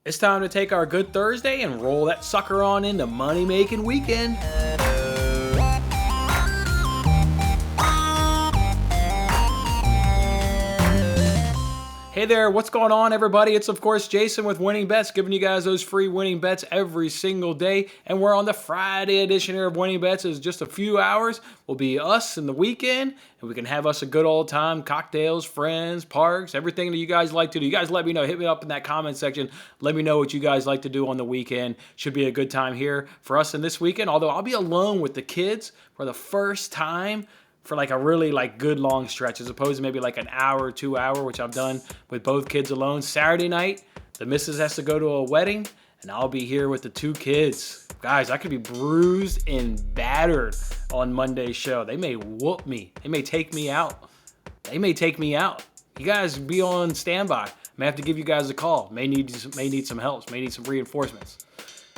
It's time to take our good Thursday and roll that sucker on into money-making weekend. Hey there, what's going on, everybody? It's, of course, Jason with Winning Bets, giving you guys those free winning bets every single day. And we're on the Friday edition here of Winning Bets. It's just a few hours. Will be us in the weekend, and we can have us a good old time, cocktails, friends, parks, everything that you guys like to do. You guys let me know. Hit me up in that comment section. Let me know what you guys like to do on the weekend. Should be a good time here for us in this weekend, although I'll be alone with the kids for the first time for like a really good long stretch, as opposed to maybe like an hour, 2 hour, which I've done with both kids alone. Saturday night, the missus has to go to a wedding, and I'll be here with the two kids. Guys, I could be bruised and battered on Monday's show. They may whoop me. They may take me out. You guys be on standby. May have to give you guys a call. May need some help. May need some reinforcements.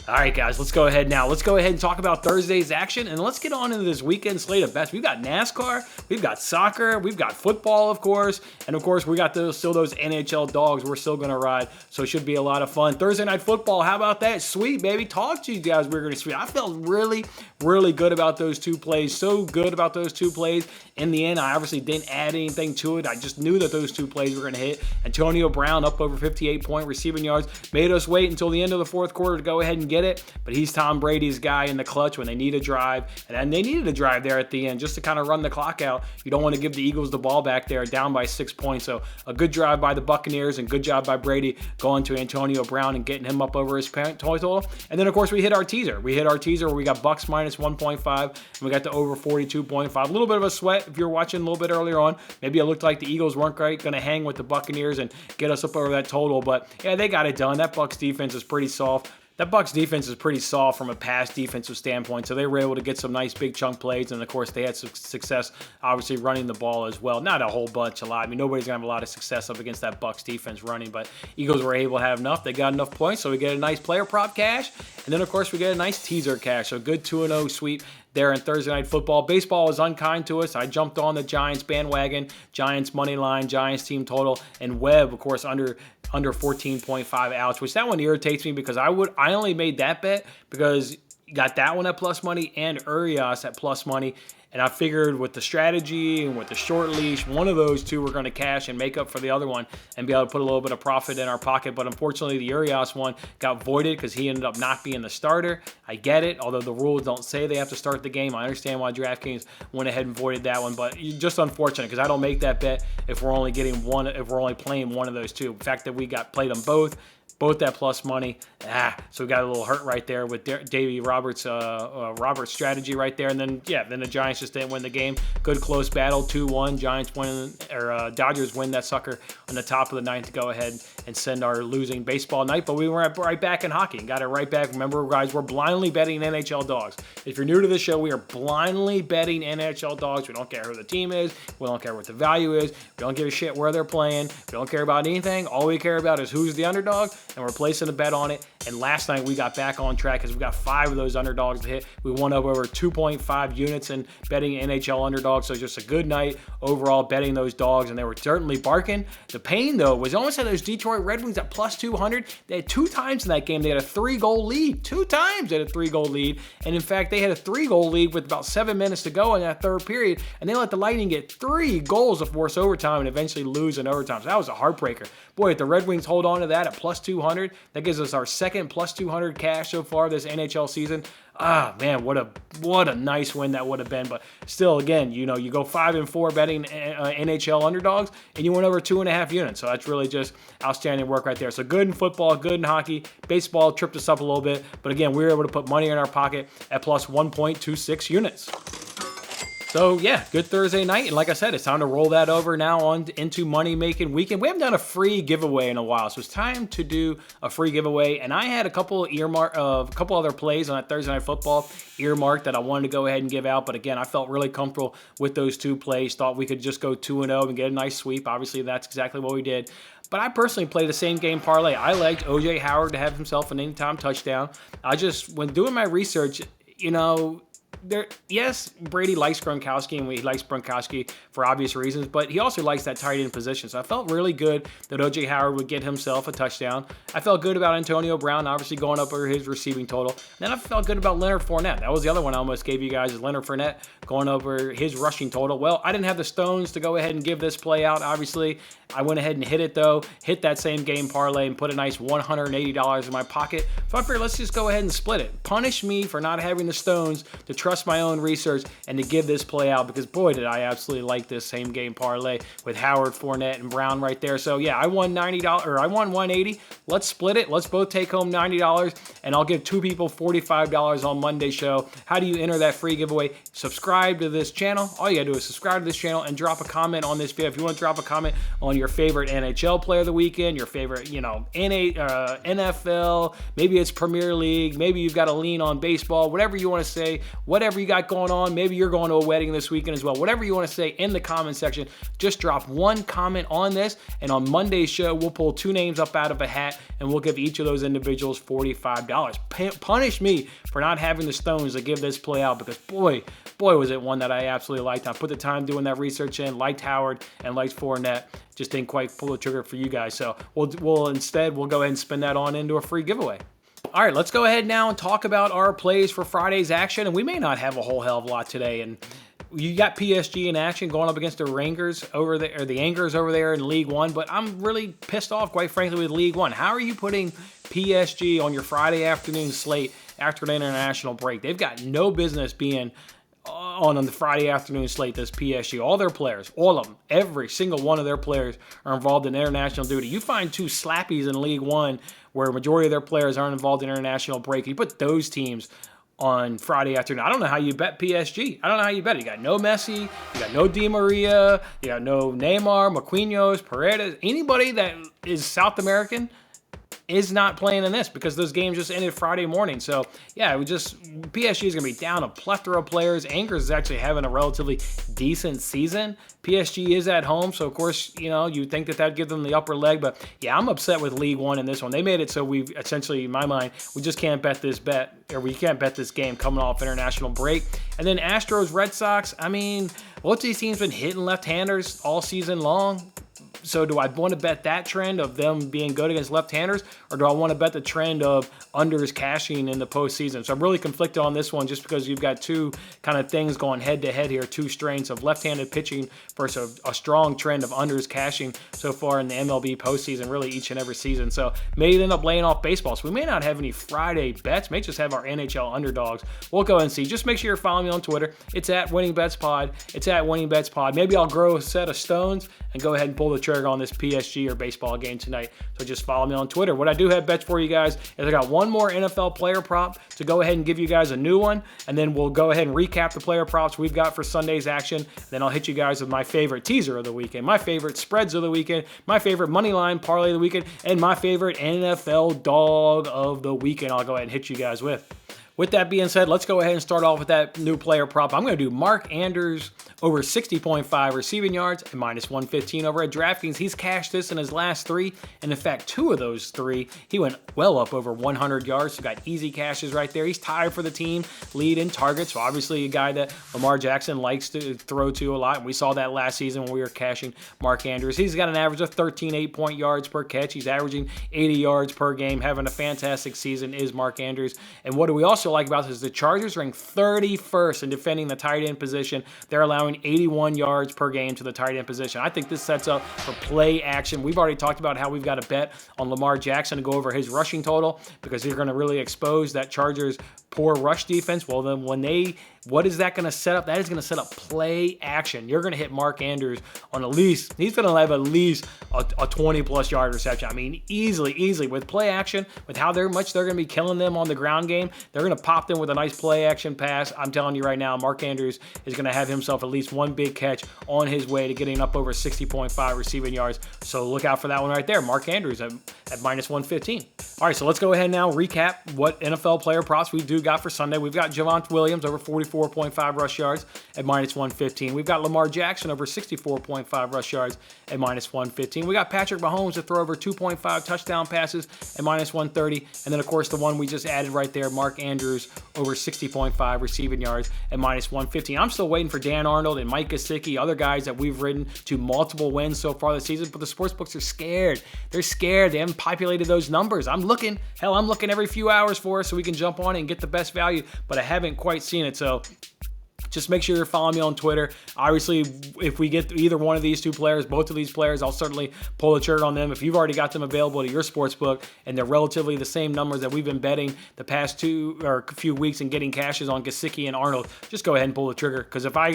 All right, guys, let's go ahead now. Let's go ahead and talk about Thursday's action, and let's get on into this weekend slate of bets. We've got NASCAR, we've got soccer, we've got football, of course, and of course, we got still those NHL dogs we're still going to ride, so it should be a lot of fun. Thursday Night Football, how about that? Sweet, baby. Talk to you guys. We're going to sweet. I felt really, really good about those two plays, so good about those two plays. In the end, I obviously didn't add anything to it. I just knew that those two plays were going to hit. Antonio Brown up over 58-point receiving yards. Made us wait until the end of the fourth quarter to go ahead and get it, but he's Tom Brady's guy in the clutch when they need a drive, and they needed a drive there at the end just to kind of run the clock out. You don't want to give the Eagles the ball back there down by 6 points, so a good drive by the Buccaneers and good job by Brady going to Antonio Brown and getting him up over his total. And then, of course, we hit our teaser. Where we got Bucks minus 1.5, and we got the over 42.5. A little bit of a sweat if you're watching a little bit earlier on. Maybe it looked like the Eagles weren't going to hang with the Buccaneers and get us up over that total, but yeah, they got it done. That Bucks defense is pretty soft. That Bucs defense is pretty soft from a pass defensive standpoint, so they were able to get some nice big chunk plays, and of course they had some success obviously running the ball as well. Not a whole bunch, a lot. I mean, nobody's going to have a lot of success up against that Bucs defense running, but Eagles were able to have enough. They got enough points, so we get a nice player prop cash, and then of course we get a nice teaser cash, so good 2-0 sweep there in Thursday Night Football. Baseball was unkind to us. I jumped on the Giants bandwagon, Giants money line, Giants team total, and Webb, of course, under 14.5 outs, which that one irritates me because I only made that bet because you got that one at plus money and Urias at plus money. And I figured with the strategy and with the short leash, one of those two were going to cash and make up for the other one and be able to put a little bit of profit in our pocket. But unfortunately, the Urias one got voided because he ended up not being the starter. I get it, although the rules don't say they have to start the game. I understand why DraftKings went ahead and voided that one, but just unfortunate because I don't make that bet if we're only getting one, if we're only playing one of those two. The fact that we played them both that plus money. So we got a little hurt right there with Davey Roberts' strategy right there. And then, then the Giants just didn't win the game. Good close battle, 2-1. Giants win, or Dodgers win that sucker on the top of the ninth to go ahead and send our losing baseball night. But we were right back in hockey and got it right back. Remember, guys, we're blindly betting NHL dogs. If you're new to the show, we are blindly betting NHL dogs. We don't care who the team is. We don't care what the value is. We don't give a shit where they're playing. We don't care about anything. All we care about is who's the underdog, and we're placing a bet on it. And last night we got back on track because we got 5 of those underdogs to hit. We won over 2.5 units in betting NHL underdogs. So just a good night overall betting those dogs, and they were certainly barking. The pain, though, was almost at those Detroit Red Wings at plus 200. They had 2 times in that game. They had a 3-goal lead. 2 times they had a 3-goal lead. And in fact, they had a 3-goal lead with about 7 minutes to go in that third period. And they let the Lightning get 3 goals to force overtime and eventually lose in overtime. So that was a heartbreaker. Boy, if the Red Wings hold on to that at plus 200, that gives us our second plus 200 cash so far this NHL season. Man, what a nice win that would have been. But still, again, you go 5-4 betting NHL underdogs, and you went over 2.5 units. So that's really just outstanding work right there. So good in football, good in hockey. Baseball tripped us up a little bit, but again, we were able to put money in our pocket at plus 1.26 units. So, yeah, good Thursday night. And like I said, it's time to roll that over now on into money-making weekend. We haven't done a free giveaway in a while, so it's time to do a free giveaway. And I had a couple other plays on that Thursday Night Football earmarked that I wanted to go ahead and give out. But again, I felt really comfortable with those 2 plays. Thought we could just go 2-0 and get a nice sweep. Obviously, that's exactly what we did. But I personally played the same game parlay. I liked O.J. Howard to have himself an anytime touchdown. When doing my research, yes, Brady likes Gronkowski, and he likes Gronkowski for obvious reasons, but he also likes that tight end position. So I felt really good that O.J. Howard would get himself a touchdown. I felt good about Antonio Brown, obviously going up over his receiving total. Then I felt good about Leonard Fournette. That was the other one I almost gave you guys, is Leonard Fournette going over his rushing total. Well, I didn't have the stones to go ahead and give this play out, obviously. I went ahead and hit it, though. Hit that same game parlay and put a nice $180 in my pocket. So I figured, let's just go ahead and split it. Punish me for not having the stones to trust my own research and to give this play out, because boy, did I absolutely like this same game parlay with Howard, Fournette, and Brown right there. So yeah, I won $90, or I won $180. Let's split it. Let's both take home $90, and I'll give two people $45 on Monday's show. How do you enter that free giveaway? Subscribe to this channel. All you gotta do is subscribe to this channel and drop a comment on this video. If you want to drop a comment on your favorite NHL player of the weekend, your favorite, NFL, maybe it's Premier League, maybe you've got a lean on baseball, whatever you want to say, whatever you got going on, maybe you're going to a wedding this weekend as well, whatever you want to say in the comment section, just drop one comment on this, and on Monday's show, we'll pull two names up out of a hat, and we'll give each of those individuals $45. Punish me for not having the stones to give this play out, because boy, was it one that I absolutely liked. I put the time doing that research in, liked Howard and liked Fournette. Just didn't quite pull the trigger for you guys. So we'll instead go ahead and spin that on into a free giveaway. All right, let's go ahead now and talk about our plays for Friday's action. And we may not have a whole hell of a lot today. And you got PSG in action going up against the Rangers over there, or the Angers over there in League One. But I'm really pissed off, quite frankly, with League One. How are you putting PSG on your Friday afternoon slate after an international break? They've got no business being on the Friday afternoon slate, this PSG. All their players, all of them, every single one of their players are involved in international duty. You find two slappies in League One where a majority of their players aren't involved in international break. You put those teams on Friday afternoon. I don't know how you bet PSG. I don't know how you bet it. You got no Messi, you got no Di Maria, you got no Neymar, Marquinhos, Paredes. Anybody that is South American is not playing in this, because those games just ended Friday morning. So yeah, PSG is going to be down a plethora of players. Angers is actually having a relatively decent season. PSG is at home, so of course, you'd think that that'd give them the upper leg. But yeah, I'm upset with League One in this one. They made it so we've essentially, in my mind, we just can't bet this we can't bet this game coming off international break. And then Astros, Red Sox, both these teams been hitting left-handers all season long. So do I want to bet that trend of them being good against left-handers, or do I want to bet the trend of unders cashing in the postseason? So I'm really conflicted on this one, just because you've got two kind of things going head-to-head here, two strains of left-handed pitching versus a strong trend of unders cashing so far in the MLB postseason, really each and every season. So may end up laying off baseball. So we may not have any Friday bets. May just have our NHL Underdogs. We'll go and see. Just make sure you're following me on Twitter. It's at WinningBetsPod. It's at WinningBetsPod. Maybe I'll grow a set of stones and go ahead and pull the trigger on this PSG or baseball game tonight. So just follow me on Twitter. What I do have bets for you guys is I got one more NFL player prop to go ahead and give you guys a new one, and then we'll go ahead and recap the player props we've got for Sunday's action. Then I'll hit you guys with my favorite teaser of the weekend, my favorite spreads of the weekend, my favorite money line parlay of the weekend, and my favorite NFL dog of the weekend. I'll go ahead and hit you guys with. With that being said, let's go ahead and start off with that new player prop. I'm going to do Mark Andrews over 60.5 receiving yards and minus 115 over at DraftKings. He's cashed this in his last three, and in fact, two of those three, he went well up over 100 yards, so got easy cashes right there. He's tied for the team lead in targets, so obviously a guy that Lamar Jackson likes to throw to a lot, and we saw that last season when we were cashing Mark Andrews. He's got an average of 13 8-point yards per catch. He's averaging 80 yards per game, having a fantastic season is Mark Andrews. And what do we also like about this is the Chargers rank 31st in defending the tight end position. They're allowing 81 yards per game to the tight end position. I think this sets up for play action. We've already talked about how we've got a bet on Lamar Jackson to go over his rushing total, because they're going to really expose that Chargers poor rush defense. Well, then what is that going to set up? That is going to set up play action. You're going to hit Mark Andrews on at least, he's going to have at least a 20-plus yard reception. Easily with play action, with how much they're going to be killing them on the ground game. They're going to pop them with a nice play action pass. I'm telling you right now, Mark Andrews is going to have himself at least one big catch on his way to getting up over 60.5 receiving yards. So look out for that one right there. Mark Andrews at minus 115. All right, so let's go ahead now recap what NFL player props we do got for Sunday. We've got Javonte Williams over 44 64.5 rush yards at minus 115. We've got Lamar Jackson over 64.5 rush yards at minus 115. We got Patrick Mahomes to throw over 2.5 touchdown passes at minus 130. And then, of course, the one we just added right there, Mark Andrews over 60.5 receiving yards at minus 115. I'm still waiting for Dan Arnold and Mike Gesicki, other guys that we've ridden to multiple wins so far this season, but the sportsbooks are scared. They're scared. They haven't populated those numbers. I'm looking every few hours for us so we can jump on it and get the best value, but I haven't quite seen it. So just make sure you're following me on Twitter. Obviously, if we get either one of these two players, both of these players, I'll certainly pull the trigger on them. If you've already got them available to your sportsbook and they're relatively the same numbers that we've been betting the past few weeks and getting cashes on Gesicki and Arnold, just go ahead and pull the trigger. Because if I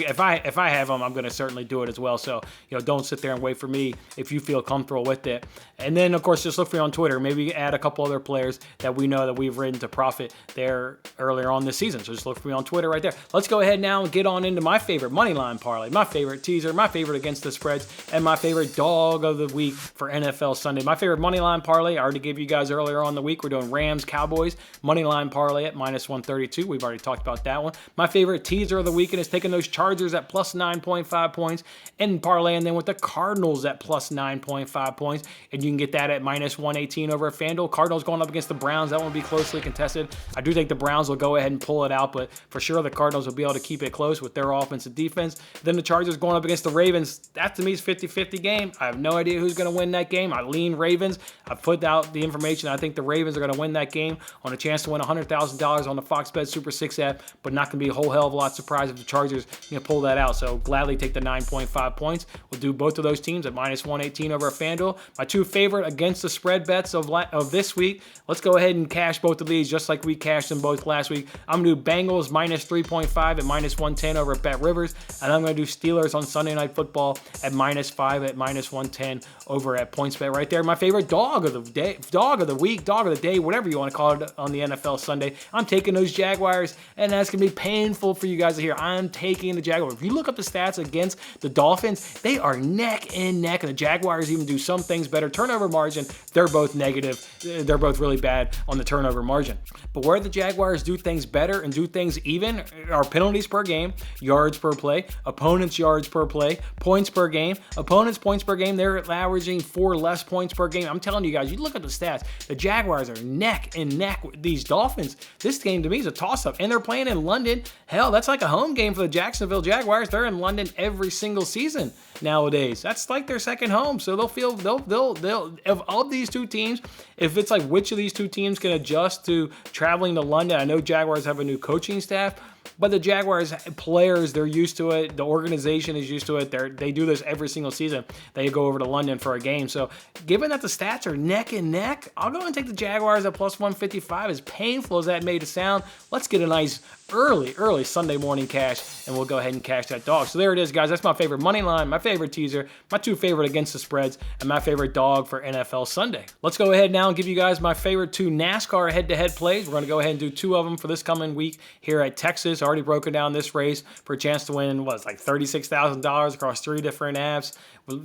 have them, I'm going to certainly do it as well. So don't sit there and wait for me if you feel comfortable with it. And then, of course, just look for me on Twitter. Maybe add a couple other players that we know that we've ridden to profit there earlier on this season. So just look for me on Twitter right there. Let's go ahead now and get on into my favorite money line parlay, my favorite teaser, my favorite against the spreads, and my favorite dog of the week for NFL Sunday. My favorite money line parlay, I already gave you guys earlier on the week. We're doing Rams Cowboys money line parlay at minus 132. We've already talked about that one. My favorite teaser of the weekend is taking those Chargers at plus 9.5 points and parlaying them with the Cardinals at plus 9.5 points, and you can get that at minus 118 over at FanDuel. Cardinals going up against the Browns. That one will be closely contested. I do think the Browns will go ahead and pull it out, but for sure the Cardinals will be able to keep it close with their offensive defense. Then the Chargers going up against the Ravens. That to me is 50-50 game. I have no idea who's going to win that game. I lean Ravens. I've put out the information. I think the Ravens are going to win that game on a chance to win $100,000 on the Fox Bet Super 6 app, but not going to be a whole hell of a lot surprised if the Chargers pull that out. So gladly take the 9.5 points. We'll do both of those teams at minus 118 over at FanDuel. My two favorite against the spread bets of this week. Let's go ahead and cash both of these just like we cashed them both last week. I'm going to do Bengals minus 3.5 at minus 110 over at Bet Rivers, and I'm going to do Steelers on Sunday Night Football at minus 5 at minus 110 over at PointsBet right there. My favorite dog of the day, dog of the week, dog of the day, whatever you want to call it on the NFL Sunday. I'm taking those Jaguars, and that's going to be painful for you guys to hear. I'm taking the Jaguars. If you look up the stats against the Dolphins, they are neck and neck, and the Jaguars even do some things better. Turnover margin, they're both negative. They're both really bad on the turnover margin. But where the Jaguars do things better and do things even are penalties per game, yards per play, opponents' yards per play, points per game. Opponents' points per game, they're averaging 4 less points per game. I'm telling you guys, you look at the stats, the Jaguars are neck and neck with these Dolphins. This game to me is a toss-up, and they're playing in London. Hell, that's like a home game for the Jacksonville Jaguars. They're in London every single season nowadays. That's like their second home, so they'll of these two teams, if it's like which of these two teams can adjust to traveling to London. I know Jaguars have a new coaching staff, but the Jaguars players, they're used to it. The organization is used to it. They do this every single season. They go over to London for a game. So given that the stats are neck and neck, I'll go and take the Jaguars at plus 155. As painful as that may sound, let's get a nice early Sunday morning cash, and we'll go ahead and cash that dog. So there it is, guys. That's my favorite money line, my favorite teaser, my two favorite against the spreads, and my favorite dog for NFL Sunday. Let's go ahead now and give you guys my favorite two NASCAR head-to-head plays. We're going to go ahead and do 2 of them for this coming week here at Texas. Already broken down this race for a chance to win, like $36,000 across 3 different apps.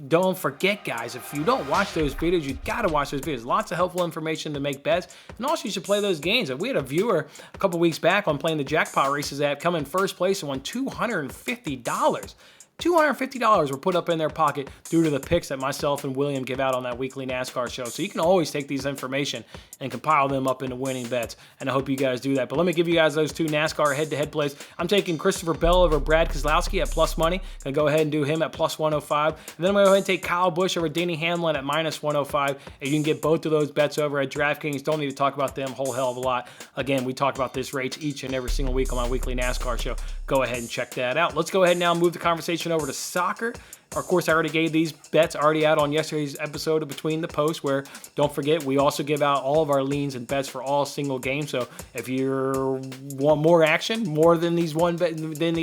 Don't forget, guys, if you don't watch those videos, you got to watch those videos. Lots of helpful information to make bets, and also you should play those games. We had a viewer a couple weeks back on playing the Jackpot Races app come in first place and won $250. $250 were put up in their pocket due to the picks that myself and William give out on that weekly NASCAR show. So you can always take these information and compile them up into winning bets, and I hope you guys do that. But let me give you guys those 2 NASCAR head-to-head plays. I'm taking Christopher Bell over Brad Keselowski at plus money. Gonna go ahead and do him at plus 105. And then I'm gonna go ahead and take Kyle Busch over Denny Hamlin at minus 105. And you can get both of those bets over at DraftKings. Don't need to talk about them a whole hell of a lot. Again, we talk about this rates each and every single week on my weekly NASCAR show. Go ahead and check that out. Let's go ahead and now move the conversation over to soccer. Of course, I already gave these bets already out on yesterday's episode of Between the Posts, where, don't forget, we also give out all of our leans and bets for all single games. So if you want more action, more than these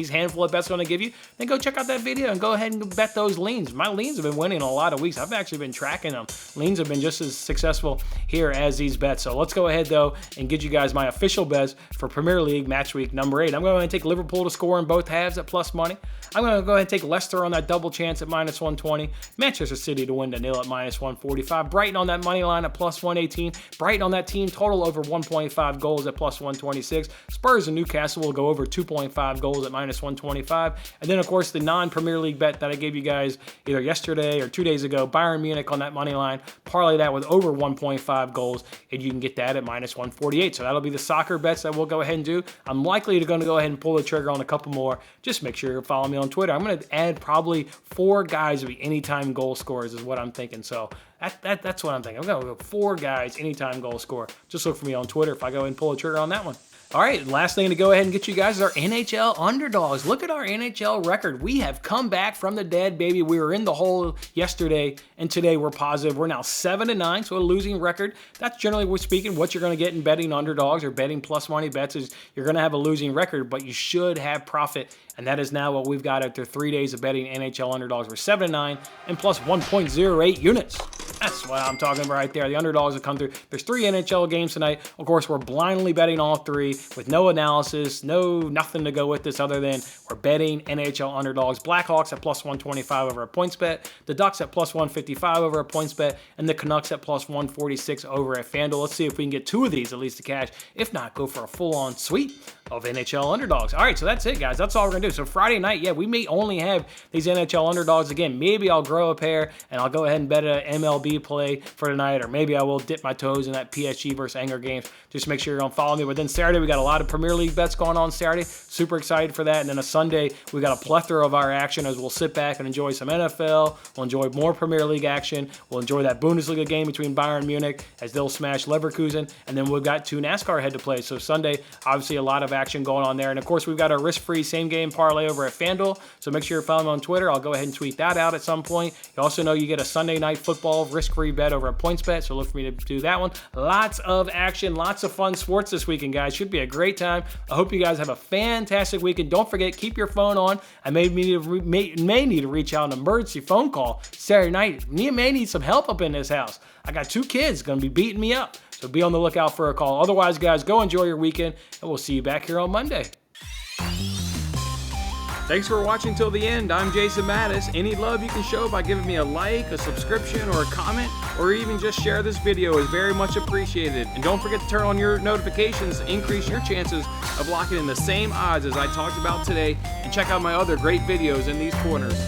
handful of bets I'm going to give you, then go check out that video and go ahead and bet those leans. My leans have been winning a lot of weeks. I've actually been tracking them. Leans have been just as successful here as these bets. So let's go ahead, though, and get you guys my official bets for Premier League match week number 8. I'm going to take Liverpool to score in both halves at plus money. I'm going to go ahead and take Leicester on that double chance at -120. Manchester City to win to nil at -145. Brighton on that money line at +118. Brighton on that team total over 1.5 goals at +126. Spurs and Newcastle will go over 2.5 goals at -125. And then, of course, the non-Premier League bet that I gave you guys either yesterday or 2 days ago, Bayern Munich on that money line. Parlay that with over 1.5 goals, and you can get that at -148. So that'll be the soccer bets that we'll go ahead and do. I'm likely to go ahead and pull the trigger on a couple more. Just make sure you follow me on Twitter. I'm going to add probably 4 guys to be anytime goal scorers is what I'm thinking. So that's what I'm thinking. I'm going to go 4 guys anytime goal scorer. Just look for me on Twitter if I go ahead and pull the trigger on that one. All right, last thing to go ahead and get you guys is our NHL Underdogs. Look at our NHL record. We have come back from the dead, baby. We were in the hole yesterday, and today we're positive. We're now 7-9, so a losing record. That's generally speaking what you're going to get in betting underdogs or betting plus money bets is you're going to have a losing record, but you should have profit, and that is now what we've got after 3 days of betting NHL Underdogs. We're 7-9 and plus 1.08 units. That's what I'm talking about right there. The underdogs have come through. There's 3 NHL games tonight. Of course, we're blindly betting all 3 with no analysis, nothing to go with this other than we're betting NHL underdogs. Blackhawks at +125 over a points bet. The Ducks at +155 over a points bet. And the Canucks at +146 over at FanDuel. Let's see if we can get 2 of these at least to cash. If not, go for a full-on sweep of NHL underdogs. All right, so that's it, guys. That's all we're going to do. So Friday night, yeah, we may only have these NHL underdogs again. Maybe I'll grow a pair and I'll go ahead and bet an MLB play for tonight, or maybe I will dip my toes in that PSG versus Anger games. Just make sure you're going to follow me. But then Saturday, we got a lot of Premier League bets going on Saturday. Super excited for that. And then a Sunday, we got a plethora of our action as we'll sit back and enjoy some NFL. We'll enjoy more Premier League action. We'll enjoy that Bundesliga game between Bayern Munich as they'll smash Leverkusen. And then we've got 2 NASCAR head to play. So Sunday, obviously a lot of action going on there. And of course, we've got our risk-free same game parlay over at FanDuel. So make sure you're following me on Twitter. I'll go ahead and tweet that out at some point. You also know you get a Sunday night football risk-free bet over at PointsBet. So look for me to do that one. Lots of action, lots of fun sports this weekend, guys. Should be a great time. I hope you guys have a fantastic weekend. Don't forget, keep your phone on. I may need to reach out an emergency phone call Saturday night. You may need some help up in this house. I got 2 kids going to be beating me up. So be on the lookout for a call. Otherwise, guys, go enjoy your weekend, and we'll see you back here on Monday. Thanks for watching till the end. I'm Jason Mattis. Any love you can show by giving me a like, a subscription, or a comment, or even just share this video is very much appreciated. And don't forget to turn on your notifications to increase your chances of locking in the same odds as I talked about today. And check out my other great videos in these corners.